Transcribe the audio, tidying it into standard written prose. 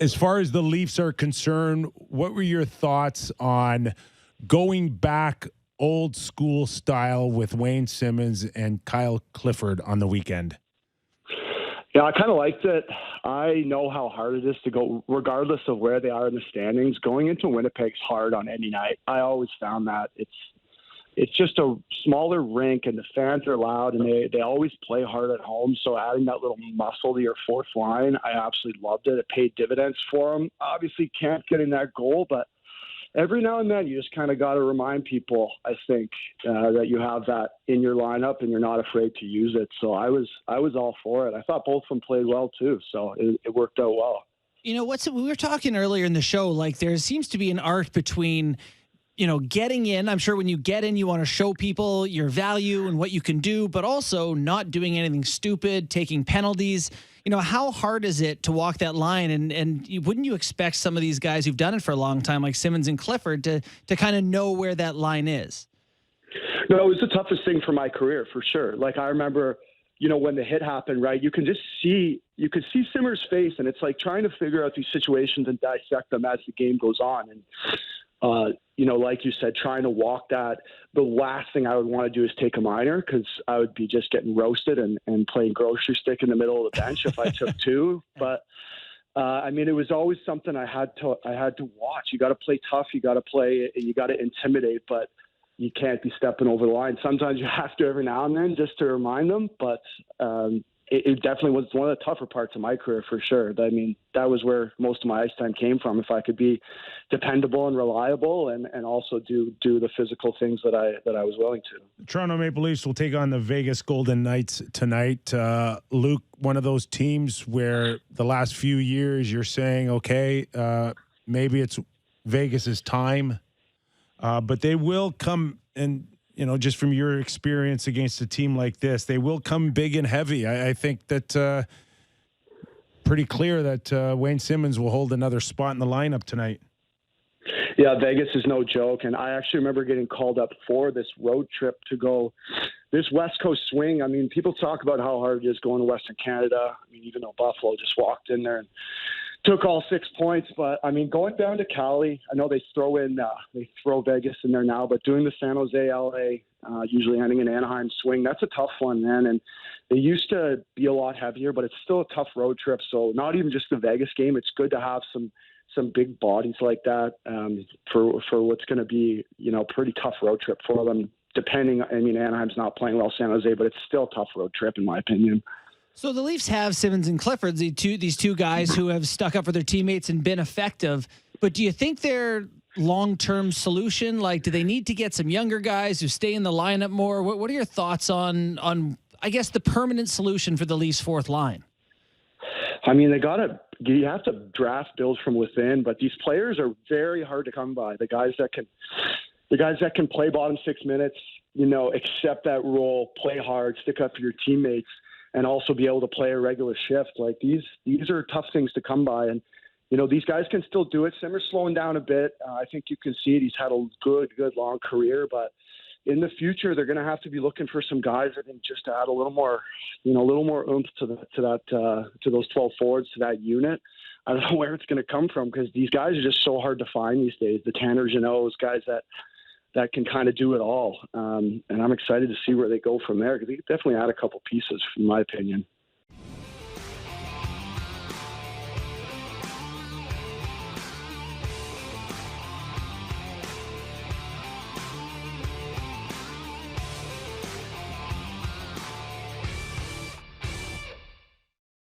As far as the Leafs are concerned, what were your thoughts on going back old school style with Wayne Simmonds and Kyle Clifford on the weekend? Yeah, I kind of liked it. I know how hard it is to go, regardless of where they are in the standings. Going into Winnipeg's hard on any night. I always found that it's just a smaller rink, and the fans are loud, and they always play hard at home. So adding that little muscle to your fourth line, I absolutely loved it. It paid dividends for them. Obviously, can't get in that goal, but every now and then you just kind of got to remind people, I think, that you have that in your lineup and you're not afraid to use it. So I was all for it. I thought both of them played well too, so it worked out well. You know, we were talking earlier in the show, like there seems to be an arc between, you know, getting in. I'm sure when you get in, you want to show people your value and what you can do, but also not doing anything stupid, taking penalties. You know, how hard is it to walk that line? And wouldn't you expect some of these guys who've done it for a long time, like Simmonds and Clifford, to kind of know where that line is? No, it was the toughest thing for my career, for sure. Like, I remember, you know, when the hit happened, right, you could see Simmer's face, and it's like trying to figure out these situations and dissect them as the game goes on. And, you know, like you said, trying to walk that, the last thing I would want to do is take a minor, because I would be just getting roasted and playing grocery stick in the middle of the bench if I took two. But I mean, it was always something I had to watch. You got to play tough. You got to play. You got to intimidate, but you can't be stepping over the line. Sometimes you have to every now and then just to remind them. But it definitely was one of the tougher parts of my career, for sure. I mean, that was where most of my ice time came from. If I could be dependable and reliable and also do the physical things that I was willing to. Toronto Maple Leafs will take on the Vegas Golden Knights tonight. Luke, one of those teams where the last few years you're saying, okay, maybe it's Vegas's time, but they will come and, you know, just from your experience against a team like this, they will come big and heavy. I think that pretty clear that Wayne Simmonds will hold another spot in the lineup tonight. Yeah, Vegas is no joke. And I actually remember getting called up for this road trip to go this West Coast swing. I mean, people talk about how hard it is going to Western Canada. I mean, even though Buffalo just walked in there and took all 6 points. But, I mean, going down to Cali, I know they throw Vegas in there now, but doing the San Jose, LA, usually ending in Anaheim swing, that's a tough one, man. And they used to be a lot heavier, but it's still a tough road trip. So not even just the Vegas game, it's good to have some big bodies like that for what's going to be, you know, pretty tough road trip for them. Depending, I mean, Anaheim's not playing well, San Jose, but it's still a tough road trip in my opinion. So the Leafs have Simmonds and Clifford, these two guys who have stuck up for their teammates and been effective. But do you think they're long-term solution? Like, do they need to get some younger guys who stay in the lineup more? What are your thoughts on I guess, the permanent solution for the Leafs' fourth line? I mean, you have to draft builds from within, but these players are very hard to come by. The guys that can play bottom 6 minutes, you know, accept that role, play hard, stick up for your teammates, and also be able to play a regular shift. Like, these are tough things to come by. And, you know, these guys can still do it. Simmer's slowing down a bit. I think you can see it. He's had a good long career, but in the future, they're going to have to be looking for some guys, I think, just to add a little more oomph to those 12 forwards, to that unit. I don't know where it's going to come from, because these guys are just so hard to find these days. The Tanner Jeannots, guys that can kind of do it all. And I'm excited to see where they go from there, because they definitely add a couple pieces, in my opinion.